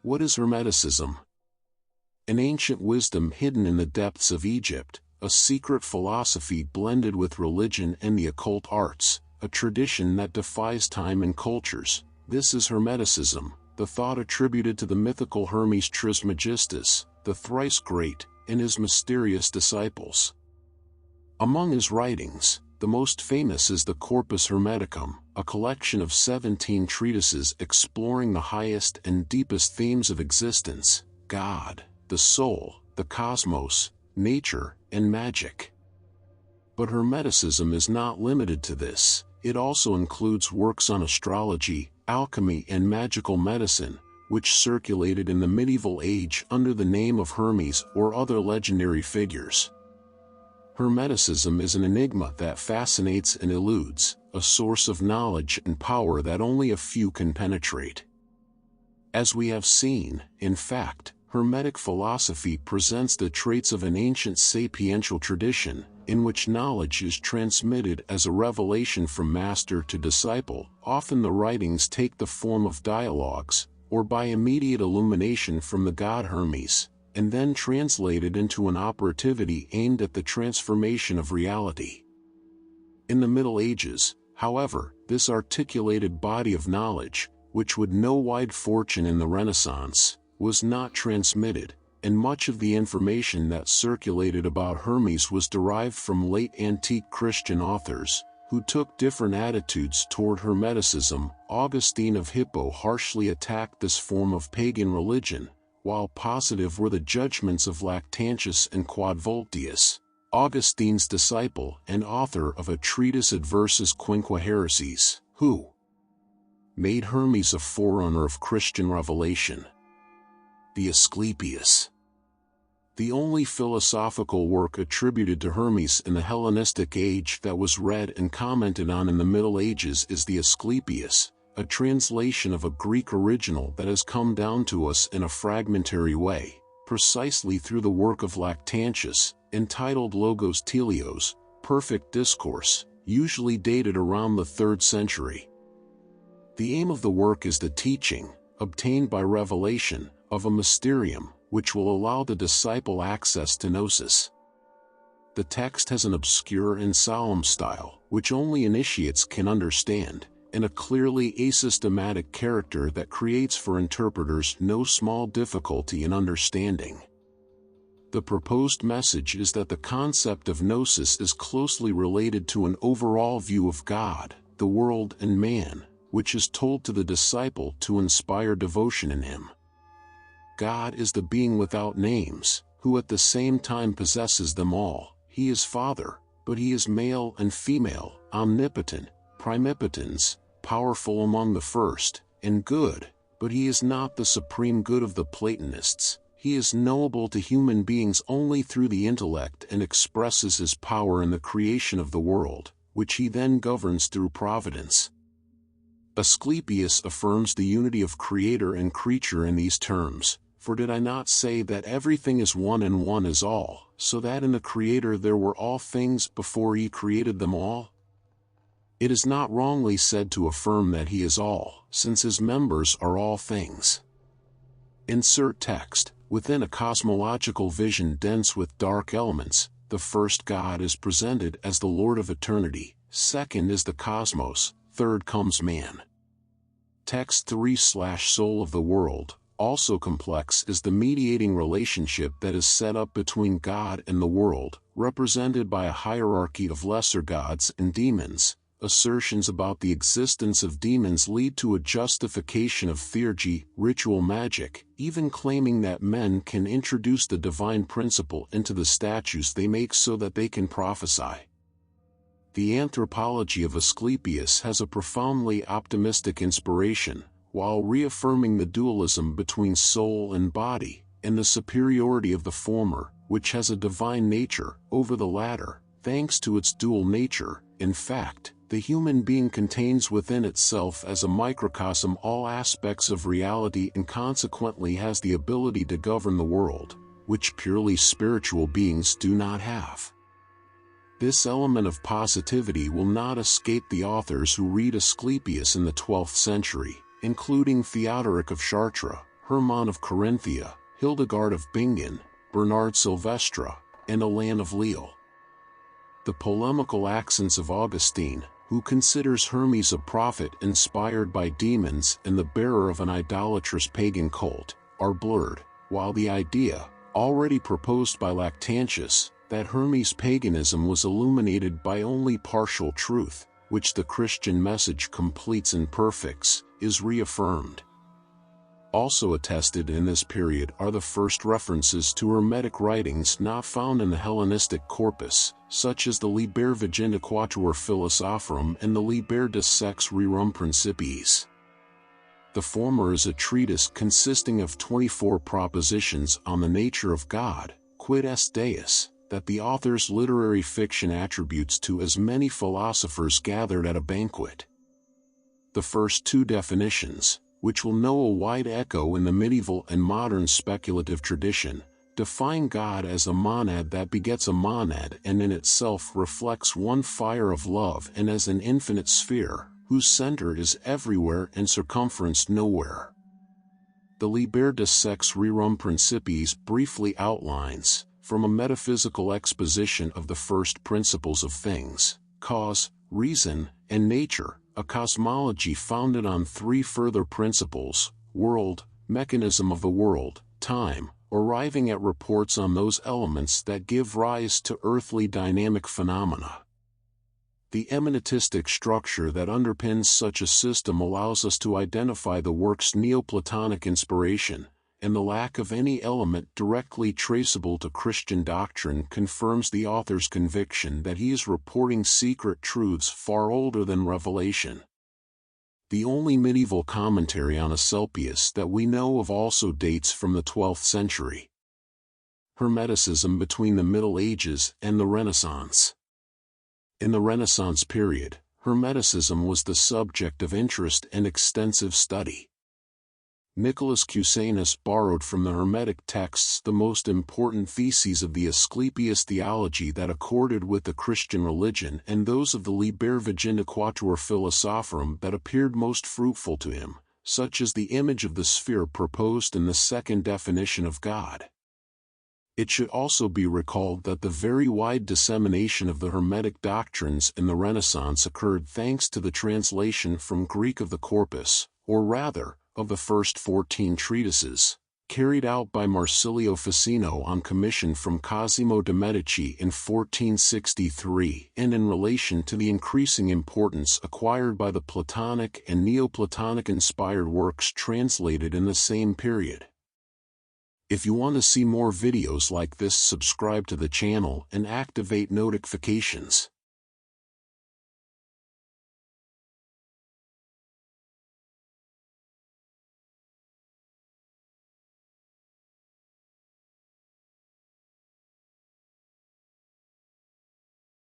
What is Hermeticism? An ancient wisdom hidden in the depths of Egypt, a secret philosophy blended with religion and the occult arts, a tradition that defies time and cultures. This is Hermeticism, the thought attributed to the mythical Hermes Trismegistus, the thrice-great, and his mysterious disciples. Among his writings, the most famous is the Corpus Hermeticum, a collection of 17 treatises exploring the highest and deepest themes of existence: God, the soul, the cosmos, nature, and magic. But Hermeticism is not limited to this. It also includes works on astrology, alchemy, and magical medicine, which circulated in the medieval age under the name of Hermes or other legendary figures. Hermeticism is an enigma that fascinates and eludes, a source of knowledge and power that only a few can penetrate. As we have seen, in fact, Hermetic philosophy presents the traits of an ancient sapiential tradition, in which knowledge is transmitted as a revelation from master to disciple. Often the writings take the form of dialogues, or by immediate illumination from the god Hermes, and then translated into an operativity aimed at the transformation of reality. In the Middle Ages, however, this articulated body of knowledge, which would know wide fortune in the Renaissance, was not transmitted, and much of the information that circulated about Hermes was derived from late antique Christian authors, who took different attitudes toward Hermeticism. Augustine of Hippo harshly attacked this form of pagan religion, while positive were the judgments of Lactantius and Quodvoltius, Augustine's disciple and author of a treatise Adversus Quinque Heresies, who made Hermes a forerunner of Christian revelation. The Asclepius. The only philosophical work attributed to Hermes in the Hellenistic age that was read and commented on in the Middle Ages is the Asclepius, a translation of a Greek original that has come down to us in a fragmentary way, precisely through the work of Lactantius, entitled Logos Teleos, Perfect Discourse, usually dated around the 3rd century. The aim of the work is the teaching, obtained by revelation, of a mysterium, which will allow the disciple access to gnosis. The text has an obscure and solemn style, which only initiates can understand, and a clearly asystematic character that creates for interpreters no small difficulty in understanding. The proposed message is that the concept of gnosis is closely related to an overall view of God, the world, and man, which is told to the disciple to inspire devotion in him. God is the being without names, who at the same time possesses them all. He is Father, but he is male and female, omnipotent, primipotens, powerful among the first, and good, but he is not the supreme good of the Platonists. He is knowable to human beings only through the intellect and expresses his power in the creation of the world, which he then governs through providence. Asclepius affirms the unity of creator and creature in these terms: "For did I not say that everything is one and one is all, so that in the Creator there were all things before he created them all?" It is not wrongly said to affirm that he is all, since his members are all things. Insert text. Within a cosmological vision dense with dark elements, the first God is presented as the Lord of eternity, second is the cosmos, third comes man. Text 3/soul of the world. Also complex is the mediating relationship that is set up between God and the world, represented by a hierarchy of lesser gods and demons. Assertions about the existence of demons lead to a justification of theurgy, ritual magic, even claiming that men can introduce the divine principle into the statues they make so that they can prophesy. The anthropology of Asclepius has a profoundly optimistic inspiration, while reaffirming the dualism between soul and body, and the superiority of the former, which has a divine nature, over the latter. Thanks to its dual nature, in fact, the human being contains within itself as a microcosm all aspects of reality and consequently has the ability to govern the world, which purely spiritual beings do not have. This element of positivity will not escape the authors who read Asclepius in the 12th century, including Theodoric of Chartres, Hermann of Carinthia, Hildegard of Bingen, Bernard Silvestre, and Alain of Lille. The polemical accents of Augustine, who considers Hermes a prophet inspired by demons and the bearer of an idolatrous pagan cult, are blurred, while the idea, already proposed by Lactantius, that Hermes paganism was illuminated by only partial truth, which the Christian message completes and perfects, is reaffirmed. Also attested in this period are the first references to Hermetic writings not found in the Hellenistic corpus, such as the Liber Vigindiquatur Philosophorum and the Liber de Sex Rerum Principiis. The former is a treatise consisting of 24 propositions on the nature of God, quid est Deus, that the author's literary fiction attributes to as many philosophers gathered at a banquet. The first two definitions, which will know a wide echo in the medieval and modern speculative tradition, define God as a monad that begets a monad and in itself reflects one fire of love, and as an infinite sphere, whose center is everywhere and circumference nowhere. The Liber de Sex Rerum Principiis briefly outlines, from a metaphysical exposition of the first principles of things, cause, reason, and nature, a cosmology founded on three further principles: world, mechanism of the world, time, arriving at reports on those elements that give rise to earthly dynamic phenomena. The hermetistic structure that underpins such a system allows us to identify the work's Neoplatonic inspiration, and the lack of any element directly traceable to Christian doctrine confirms the author's conviction that he is reporting secret truths far older than Revelation. The only medieval commentary on Asclepius that we know of also dates from the 12th century. Hermeticism between the Middle Ages and the Renaissance. In the Renaissance period, Hermeticism was the subject of interest and extensive study. Nicholas Cusanus borrowed from the Hermetic texts the most important theses of the Asclepius theology that accorded with the Christian religion and those of the Liber Vigindiquatur Philosophorum that appeared most fruitful to him, such as the image of the sphere proposed in the second definition of God. It should also be recalled that the very wide dissemination of the Hermetic doctrines in the Renaissance occurred thanks to the translation from Greek of the Corpus, or rather, of the first 14 treatises, carried out by Marsilio Ficino on commission from Cosimo de' Medici in 1463, and in relation to the increasing importance acquired by the Platonic and Neoplatonic-inspired works translated in the same period. If you want to see more videos like this, subscribe to the channel and activate notifications.